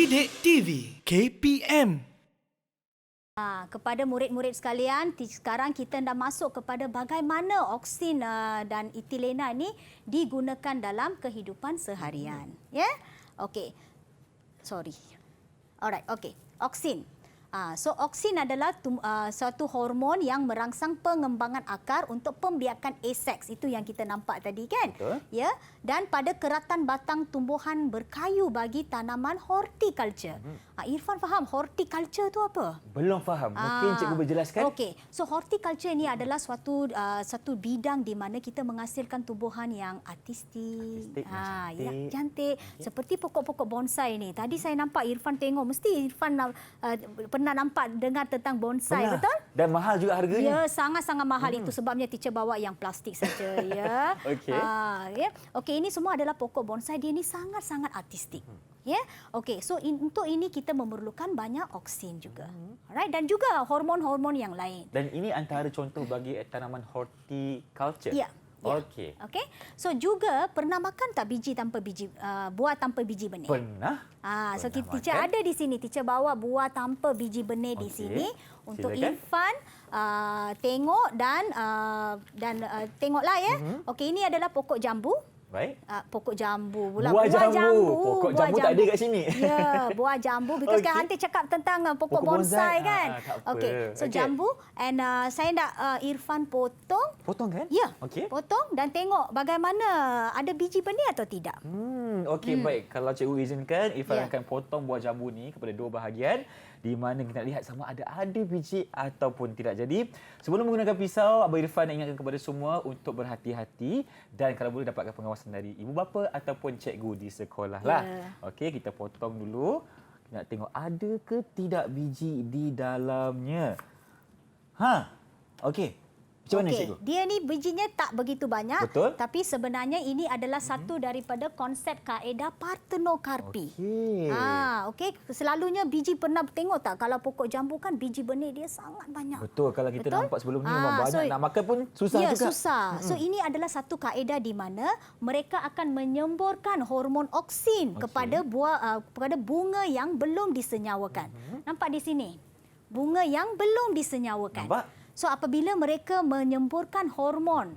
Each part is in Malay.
Didik TV KPM. Kepada murid-murid sekalian, sekarang kita dah masuk kepada bagaimana oksin dan etilena ni digunakan dalam kehidupan seharian. Ya? Yeah? Okey. Sorry. Alright, okey. Oksin. So oksin adalah suatu hormon yang merangsang pengembangan akar untuk pembiakan aseks. Itu yang kita nampak tadi kan? Betul. Ya. Dan pada keratan batang tumbuhan berkayu bagi tanaman horticulture. Irfan faham horticulture tu apa? Belum faham. Mungkin cikgu berjelaskan. Okey. So horticulture ini adalah satu bidang di mana kita menghasilkan tumbuhan yang artistik. Yang cantik. Cantik. Okay. Seperti pokok-pokok bonsai ni. Tadi saya nampak Irfan tengok, mesti Irfan pernah nampak dengar tentang bonsai, Pernah. betul? Dan mahal juga harganya. Ya, sangat-sangat mahal. Itu sebabnya teacher bawa yang plastik saja, ya. Okey. Ya. Okey, ini semua adalah pokok bonsai. Dia ni sangat-sangat artistik. Ya. Okey, so untuk ini kita memerlukan banyak oksin juga. Alright, dan juga hormon-hormon yang lain. Dan ini antara contoh bagi tanaman horticulture. Ya. Okey. Okey. So juga pernah makan tak buah tanpa biji benih? Pernah. So Pernah teacher makan. ada di sini. Teacher bawa buah tanpa biji benih di sini untuk Silakan. Irfan tengok dan tengoklah ya. Okey, ini adalah pokok jambu. Baik. Pokok jambu pula. Buah jambu. Pokok Buah jambu tak ada kat sini. Ya, buah jambu. Because kan Hanti cakap tentang pokok bonsai kan. Tak apa. Okey, so Okey. jambu. And saya nak Irfan potong. Potong kan? Ya, Okey. potong dan tengok bagaimana ada biji benih atau tidak. Okey, baik. Kalau cikgu izinkan, Irfan Ya. akan potong buah jambu ni kepada dua bahagian di mana kita nak lihat sama ada biji ataupun tidak. Jadi, sebelum menggunakan pisau, Abang Irfan nak ingatkan kepada semua untuk berhati-hati dan kalau boleh dapatkan pengawasan dari ibu bapa ataupun cikgu di sekolah lah. Ya. Okey, kita potong dulu. Nak tengok ada ke tidak biji di dalamnya. Okey. Macam mana cikgu? Dia ni bijinya tak begitu banyak. Betul. Tapi sebenarnya ini adalah satu daripada konsep kaedah partenokarpi. Okey. Okey. Selalunya biji pernah tengok tak kalau pokok jambu kan biji benih dia sangat banyak. Betul. Kalau kita Betul? nampak sebelum ni memang banyak. Nak makan pun susah ya, juga. susah. So ini adalah satu kaedah di mana mereka akan menyemburkan hormon oksin kepada kepada bunga yang belum disenyawakan. Nampak di sini? Bunga yang belum disenyawakan. Nampak? So apabila mereka menyemburkan hormon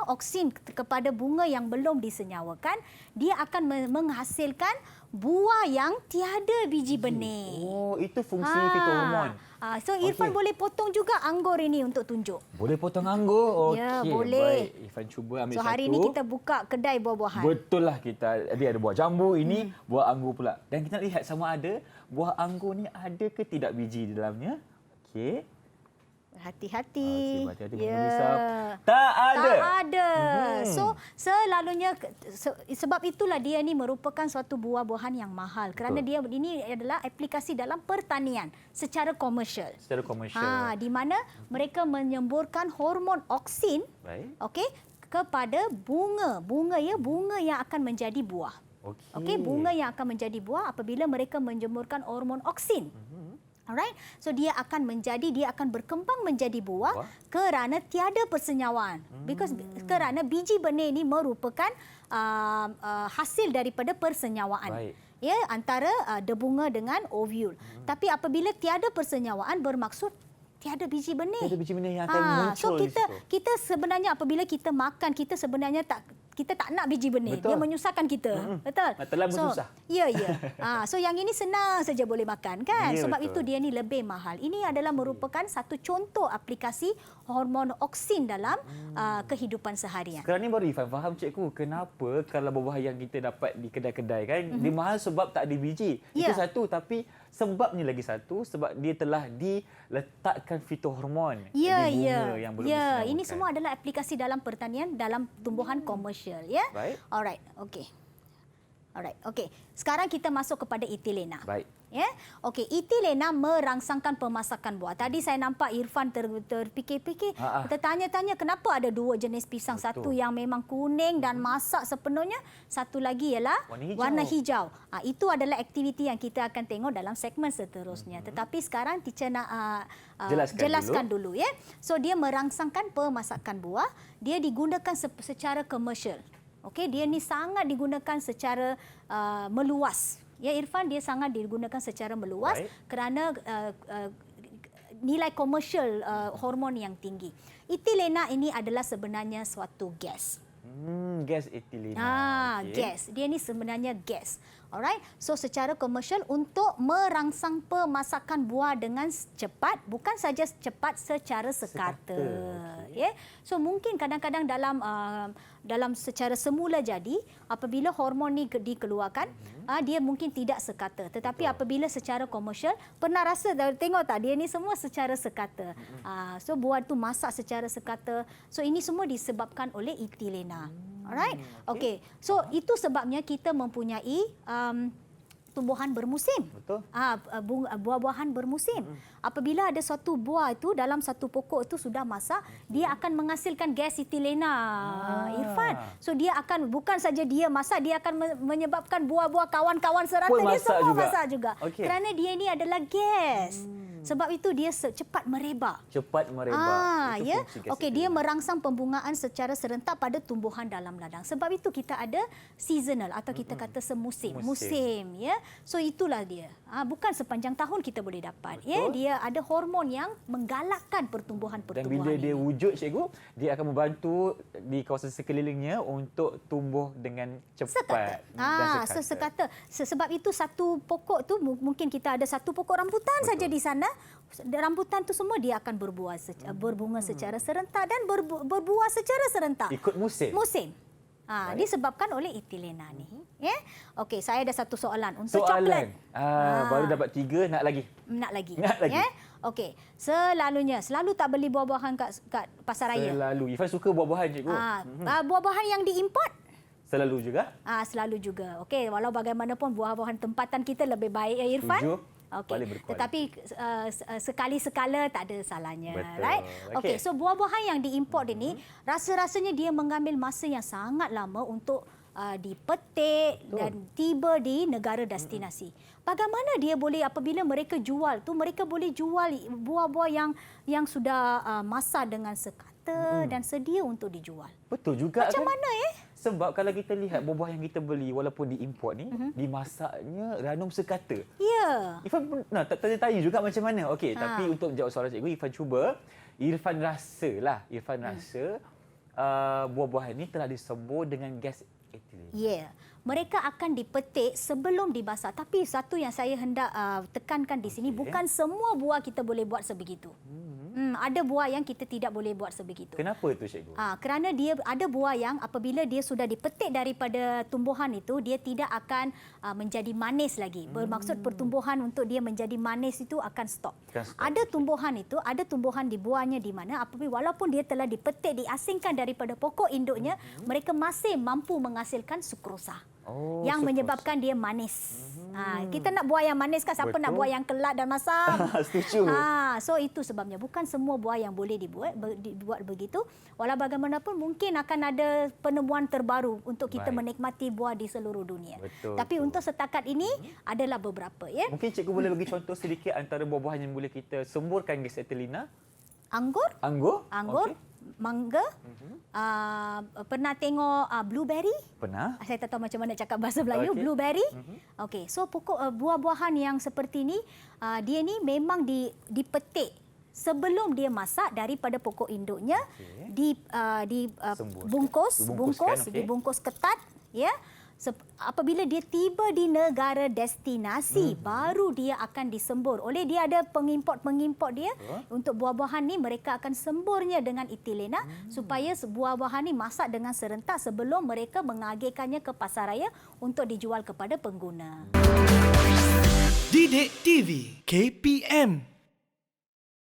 oksin kepada bunga yang belum disenyawakan, dia akan menghasilkan buah yang tiada biji benih. Oh, itu fungsi fitohormon. So Irfan boleh potong juga anggur ini untuk tunjuk. Boleh potong anggur? Okey. Ya, boleh. Baik, Irfan cuba ambil So hari satu. ini kita buka kedai buah-buahan. Betul lah, kita ada buah jambu, ini buah anggur pula. Dan kita nak lihat sama ada buah anggur ni ada ke tidak biji di dalamnya. Okey. Hati-hati. Hati-hati risau. Tak ada. Tak ada. So selalunya sebab itulah dia ni merupakan suatu buah-buahan yang mahal kerana dia ini adalah aplikasi dalam pertanian secara komersial. Secara komersial. Di mana mereka menyemburkan hormon oksin, Baik. okey, kepada bunga. Bunga yang akan menjadi buah. Okey, bunga yang akan menjadi buah apabila mereka menjemurkan hormon oksin. Alright, so dia akan berkembang menjadi buah kerana tiada persenyawaan. Kerana biji benih ini merupakan hasil daripada persenyawaan. Baik. Ya, antara debunga dengan ovul. Tapi apabila tiada persenyawaan bermaksud tiada biji benih. Tiada biji benih yang akan muncul. So kita sebenarnya apabila kita makan, kita sebenarnya kita tak nak biji benih. Betul. Dia menyusahkan kita. Betul? Nak telan pun susah. Ya. So yang ini senang saja boleh makan kan? Ya, Sebab betul. itu dia ni lebih mahal. Ini adalah merupakan satu contoh aplikasi hormon oksin dalam kehidupan seharian. Sekarang ni baru Irfan faham cikgu kenapa kalau buah-buah yang kita dapat di kedai-kedai kan dia mahal sebab tak ada biji. Ya. Itu satu, tapi sebabnya lagi satu sebab dia telah diletakkan fitohormon di bunga yang belum disenyawakan. Ini semua adalah aplikasi dalam pertanian dalam tumbuhan komersial ya. Baik. Alright, okey. Sekarang kita masuk kepada etilena. Baik. Ya. Okey, etilena merangsangkan pemasakan buah. Tadi saya nampak Irfan terfikir-fikir, tertanya-tanya kenapa ada dua jenis pisang. Betul. Satu yang memang kuning dan masak sepenuhnya, satu lagi ialah warna hijau. Itu adalah aktiviti yang kita akan tengok dalam segmen seterusnya. Tetapi sekarang teacher nak jelaskan dulu ya. So dia merangsangkan pemasakan buah, dia digunakan secara komersial. Okey, dia ni sangat digunakan secara meluas. Ya Irfan, dia sangat digunakan secara meluas Right. kerana nilai komersial hormon yang tinggi. Etilena ini adalah sebenarnya suatu gas. Gas etilena. Okey. Gas. Dia ni sebenarnya gas. Alright. So secara komersial untuk merangsang pemasakan buah dengan cepat, bukan saja cepat secara sekata. Okey. Ya. So mungkin kadang-kadang dalam secara semula jadi apabila hormon ni dikeluarkan, dia mungkin tidak sekata. Tetapi apabila secara komersial, pernah rasa tengok tak dia ni semua secara sekata. So buah tu masak secara sekata. So ini semua disebabkan oleh etilena. Alright. Okey. So itu sebabnya kita mempunyai tumbuhan bermusim. Betul. Buah-buahan bermusim. Apabila ada suatu buah itu dalam satu pokok itu sudah masak, dia akan menghasilkan gas etilena, Irfan. So dia akan bukan saja dia masak, dia akan menyebabkan buah-buah kawan-kawan serata Pun dia masak semua juga. masak juga. Okey. Kerana dia ini adalah gas. Sebab itu dia cepat merebak. Cepat merebak. Itu Ya. fungsi gas Okey, etilena. dia merangsang pembungaan secara serentak pada tumbuhan dalam ladang. Sebab itu kita ada seasonal atau kita kata semusim. Musim, ya. So itulah dia. Bukan sepanjang tahun kita boleh dapat. Betul. Ya, dia ada hormon yang menggalakkan Dan pertumbuhan-pertumbuhan bila dia ini. wujud, cikgu, dia akan membantu di kawasan sekelilingnya untuk tumbuh dengan cepat dan sekata. Sebab itu satu pokok tu mungkin kita ada satu pokok rambutan saja di sana. Rambutan tu semua dia akan berbunga secara serentak dan berbuah secara serentak. Ikut musim. Musim. Disebabkan oleh etilena ni. Ya. Okey, saya ada satu soalan untuk Soalan. coklat. Baru dapat 3, nak lagi. Nak lagi. Nak lagi. Ya. Okey, selalu tak beli buah-buahan kat pasar raya. Selalu. Irfan suka buah-buahan, cikgu. Buah-buahan yang diimport Selalu juga. selalu juga. Okey, walau bagaimanapun buah-buahan tempatan kita lebih baik ya Irfan. Setuju. Okey. Paling berkualiti. Tetapi sekali-sekala tak ada salahnya, Betul. right? Okey, Okey. so buah-buahan yang diimport ini rasa-rasanya dia mengambil masa yang sangat lama untuk dipetik dan tiba di negara destinasi. Bagaimana dia boleh apabila mereka jual tu mereka boleh jual buah-buah yang sudah masak dengan sekata dan sedia untuk dijual. Betul juga Macam kan? mana Sebab kalau kita lihat buah-buah yang kita beli walaupun diimport ni, dimasaknya ranum sekata. Ya. Irfan pernah tanya-tanya juga macam mana. Okey, tapi untuk menjawab soalan cikgu, Irfan cuba. Irfan rasa buah-buahan ni telah disembur dengan gas etilena. Ya. Mereka akan dipetik sebelum dibasak. Tapi satu yang saya hendak tekankan di sini, bukan semua buah kita boleh buat sebegitu. Ada buah yang kita tidak boleh buat sebegitu. Kenapa tu, cikgu? Kerana dia ada buah yang apabila dia sudah dipetik daripada tumbuhan itu, dia tidak akan menjadi manis lagi. Bermaksud pertumbuhan untuk dia menjadi manis itu akan stop. Ada tumbuhan di buahnya di mana apabila walaupun dia telah dipetik, diasingkan daripada pokok induknya, mereka masih mampu menghasilkan sukrosa. Yang menyebabkan dia manis. Kita nak buah yang manis kan, siapa nak buah yang kelat dan masam? Setuju. So itu sebabnya bukan semua buah yang boleh dibuat begitu. Walau bagaimanapun mungkin akan ada penemuan terbaru untuk kita menikmati buah di seluruh dunia. Betul, Tapi untuk setakat ini adalah beberapa, ya. Mungkin cikgu boleh bagi contoh sedikit antara buah-buahan yang boleh kita semburkan gas etilena. Anggur, Okey. mangga, pernah tengok blueberry? Pernah. Saya tak tahu macam mana cakap bahasa Melayu. Okey. Blueberry. Okey, so pokok buah-buahan yang seperti ni, dia ni memang dipetik sebelum dia masak daripada pokok induknya, dibungkus ketat, ya. Apabila dia tiba di negara destinasi, baru dia akan disembur. Oleh dia ada pengimport dia untuk buah-buahan ni, mereka akan semburnya dengan etilena supaya buah-buahan ni masak dengan serentak sebelum mereka mengagihkannya ke pasaraya untuk dijual kepada pengguna. Didik TV KPM